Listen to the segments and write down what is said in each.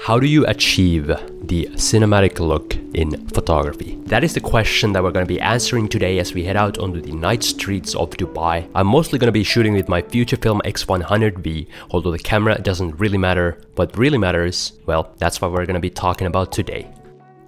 How do you achieve the cinematic look in photography? That is the question that we're going to be answering today as we head out onto the night streets of Dubai. I'm mostly going to be shooting with my Fujifilm X100V, although the camera doesn't really matter. What really matters, well, that's what we're going to be talking about today.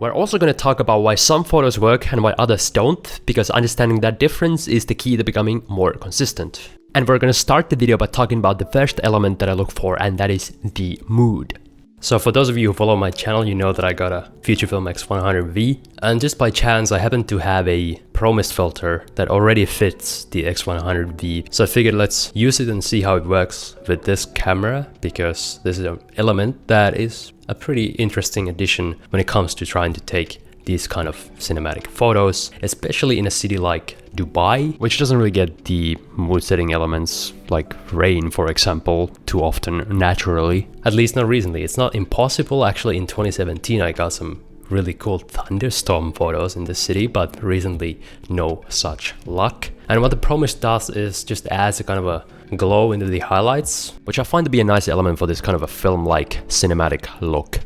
We're also going to talk about why some photos work and why others don't, because understanding that difference is the key to becoming more consistent. And we're going to start the video by talking about the first element that I look for, and that is the mood. So for those of you who follow my channel, you know that I got a Fujifilm X100V, and just by chance I happen to have a Promist filter that already fits the X100V. So I figured let's use it and see how it works with this camera, because this is an element that is a pretty interesting addition when it comes to trying to take these kind of cinematic photos, especially in a city like Dubai, which doesn't really get the mood setting elements like rain, for example, too often naturally. At least not recently. It's not impossible. Actually, in 2017, I got some really cool thunderstorm photos in the city, but recently no such luck. And what the Promist does is just adds a kind of a glow into the highlights, which I find to be a nice element for this kind of a film-like cinematic look.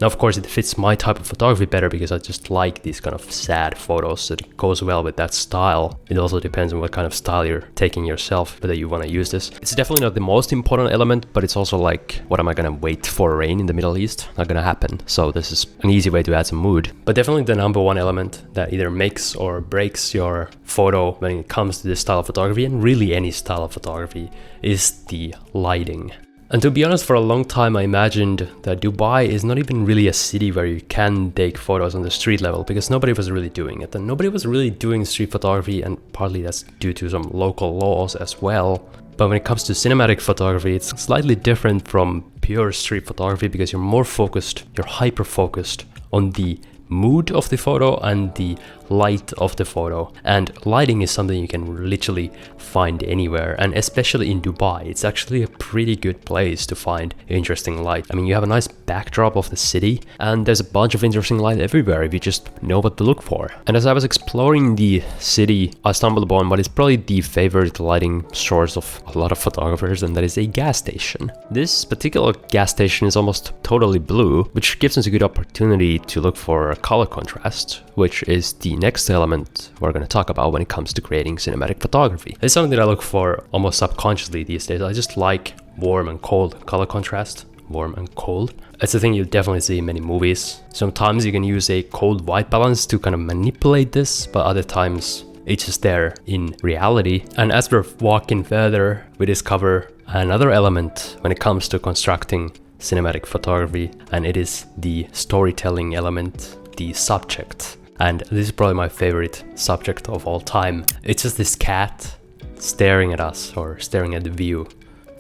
Now, of course, it fits my type of photography better because I just like these kind of sad photos, so it goes well with that style. It also depends on what kind of style you're taking yourself, whether you want to use this. It's definitely not the most important element, but it's also like, what am I gonna wait for rain in the Middle East? Not gonna happen. So this is an easy way to add some mood. But definitely the number one element that either makes or breaks your photo when it comes to this style of photography, and really any style of photography, is the lighting. And to be honest, for a long time I imagined that Dubai is not even really a city where you can take photos on the street level, because nobody was really doing it. And nobody was really doing street photography, and partly that's due to some local laws as well. But when it comes to cinematic photography, it's slightly different from pure street photography, because you're more focused, you're hyper focused on the mood of the photo and the light of the photo. And lighting is something you can literally find anywhere, and especially in Dubai, it's actually a pretty good place to find interesting light. I mean, you have a nice backdrop of the city, and there's a bunch of interesting light everywhere if you just know what to look for. And as I was exploring the city, I stumbled upon what is probably the favorite lighting source of a lot of photographers, and that is a gas station. This particular gas station is almost totally blue, which gives us a good opportunity to look for a color contrast, which is the next element we're going to talk about when it comes to creating cinematic photography. It's something that I look for almost subconsciously these days. I just like warm and cold color contrast. Warm and cold. It's a thing you definitely see in many movies. Sometimes you can use a cold white balance to kind of manipulate this, but other times it's just there in reality. And as we're walking further, we discover another element when it comes to constructing cinematic photography, and it is the storytelling element, the subject. And this is probably my favorite subject of all time. It's just this cat staring at us, or staring at the view.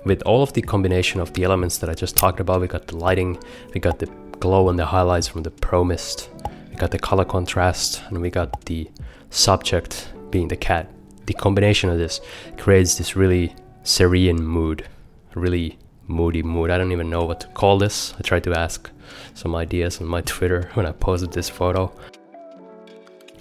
With all of the combination of the elements that I just talked about, we got the lighting, we got the glow and the highlights from the Promist, we got the color contrast, and we got the subject being the cat. The combination of this creates this really serene mood, really moody mood. I don't even know what to call this. I tried to ask some ideas on my Twitter when I posted this photo.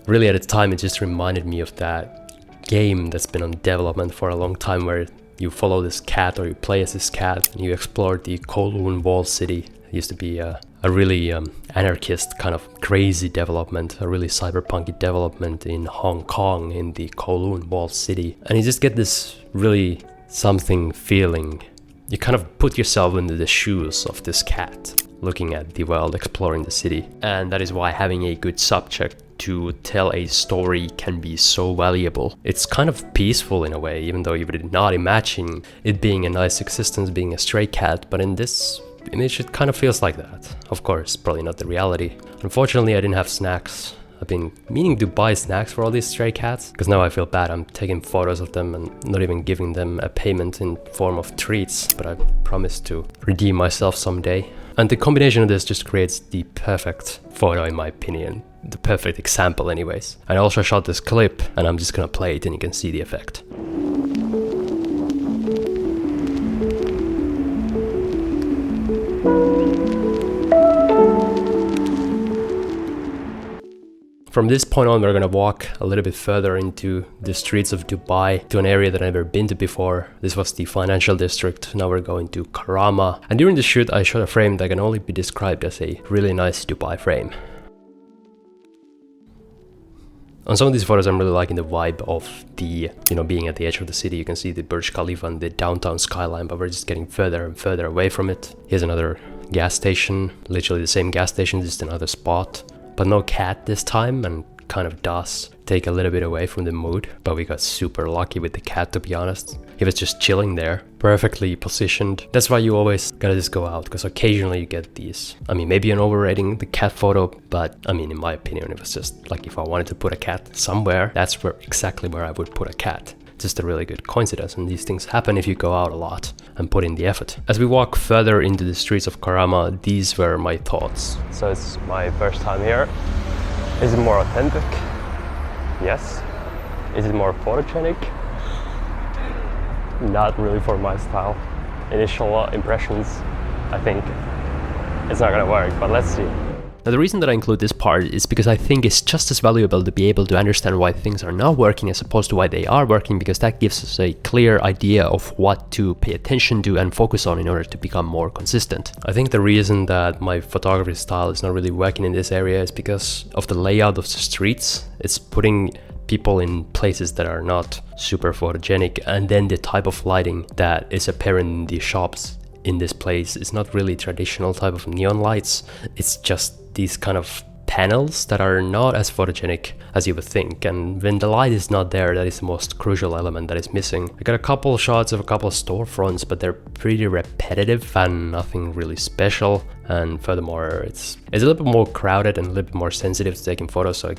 Really, at the time, it just reminded me of that game that's been on development for a long time, where you follow this cat, or you play as this cat, and you explore the Kowloon Wall City. It used to be a really anarchist kind of crazy development, a really cyberpunky development in Hong Kong, in the Kowloon Wall City. And you just get this really something feeling. You kind of put yourself into the shoes of this cat, looking at the world, exploring the city. And that is why having a good subject to tell a story can be so valuable. It's kind of peaceful in a way, even though you would not imagine it being a nice existence, being a stray cat, but in this image it kind of feels like that. Of course, probably not the reality. Unfortunately, I didn't have snacks. I've been meaning to buy snacks for all these stray cats, because now I feel bad. I'm taking photos of them and not even giving them a payment in form of treats, but I promise to redeem myself someday. And the combination of this just creates the perfect photo, in my opinion. The perfect example anyways. I also shot this clip, and I'm just gonna play it and you can see the effect. From this point on, we're gonna walk a little bit further into the streets of Dubai, to an area that I've never been to before. This was the financial district. Now we're going to Karama. And during the shoot, I shot a frame that can only be described as a really nice Dubai frame. On some of these photos, I'm really liking the vibe of the, being at the edge of the city. You can see the Burj Khalifa and the downtown skyline, but we're just getting further and further away from it. Here's another gas station, literally the same gas station, just another spot. But no cat this time, and kind of does take a little bit away from the mood. But we got super lucky with the cat, to be honest. He was just chilling there, perfectly positioned. That's why you always gotta just go out, because occasionally you get these. I mean, maybe I'm overrating the cat photo, but I mean, in my opinion, it was just like if I wanted to put a cat somewhere, that's exactly where I would put a cat. Just a really good coincidence, and these things happen if you go out a lot and put in the effort. As we walk further into the streets of Karama, these were my thoughts. So it's my first time here. Is it more authentic? Yes. Is it more photogenic? Not really for my style. Initial impressions, I think it's not gonna work, but let's see. Now, the reason that I include this part is because I think it's just as valuable to be able to understand why things are not working as opposed to why they are working, because that gives us a clear idea of what to pay attention to and focus on in order to become more consistent. I think the reason that my photography style is not really working in this area is because of the layout of the streets. It's putting people in places that are not super photogenic, and then the type of lighting that is apparent in the shops in this place is not really traditional type of neon lights. It's just these kind of panels that are not as photogenic as you would think, and when the light is not there, that is the most crucial element that is missing. I got a couple shots of a couple of storefronts, but they're pretty repetitive and nothing really special. And furthermore, it's a little bit more crowded and a little bit more sensitive to taking photos, so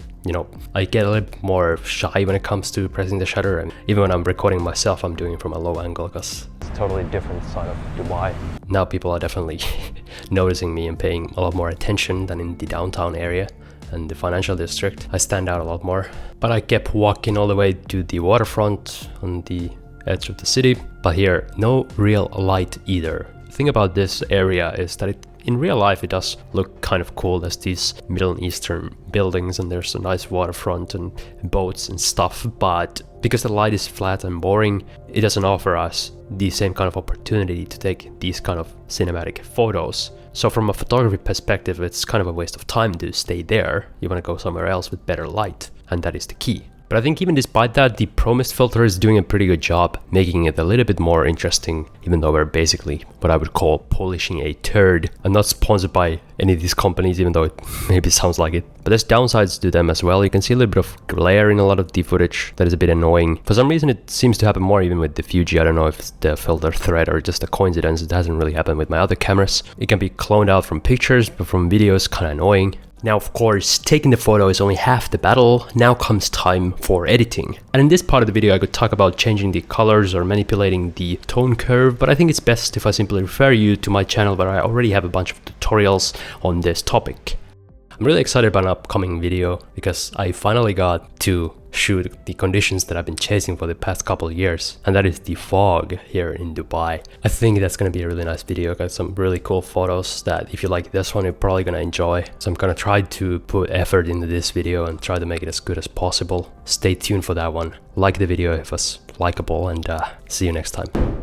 I get a little bit more shy when it comes to pressing the shutter, and even when I'm recording myself, I'm doing it from a low angle because it's a totally different side of Dubai. Now people are definitely noticing me and paying a lot more attention than in the downtown area and the financial district. I stand out a lot more. But I kept walking all the way to the waterfront on the edge of the city, but here, no real light either. The thing about this area is that in real life, it does look kind of cool. There's these Middle Eastern buildings and there's a nice waterfront and boats and stuff, but because the light is flat and boring, it doesn't offer us the same kind of opportunity to take these kind of cinematic photos. So from a photography perspective, it's kind of a waste of time to stay there. You want to go somewhere else with better light, and that is the key. But I think even despite that, the Promist filter is doing a pretty good job, making it a little bit more interesting, even though we're basically what I would call polishing a turd. I'm not sponsored by any of these companies, even though it maybe sounds like it. But there's downsides to them as well. You can see a little bit of glare in a lot of the footage that is a bit annoying. For some reason, it seems to happen more even with the Fuji. I don't know if it's the filter thread or just a coincidence. It hasn't really happened with my other cameras. It can be cloned out from pictures, but from videos, kind of annoying. Now, of course, taking the photo is only half the battle. Now comes time for editing. And in this part of the video, I could talk about changing the colors or manipulating the tone curve, but I think it's best if I simply refer you to my channel where I already have a bunch of tutorials on this topic. I'm really excited about an upcoming video because I finally got to shoot the conditions that I've been chasing for the past couple of years, and that is the fog here in Dubai. I think that's gonna be a really nice video. Got some really cool photos that if you like this one, you're probably gonna enjoy. So I'm gonna try to put effort into this video and try to make it as good as possible. Stay tuned for that one. Like the video if it's likable, and see you next time.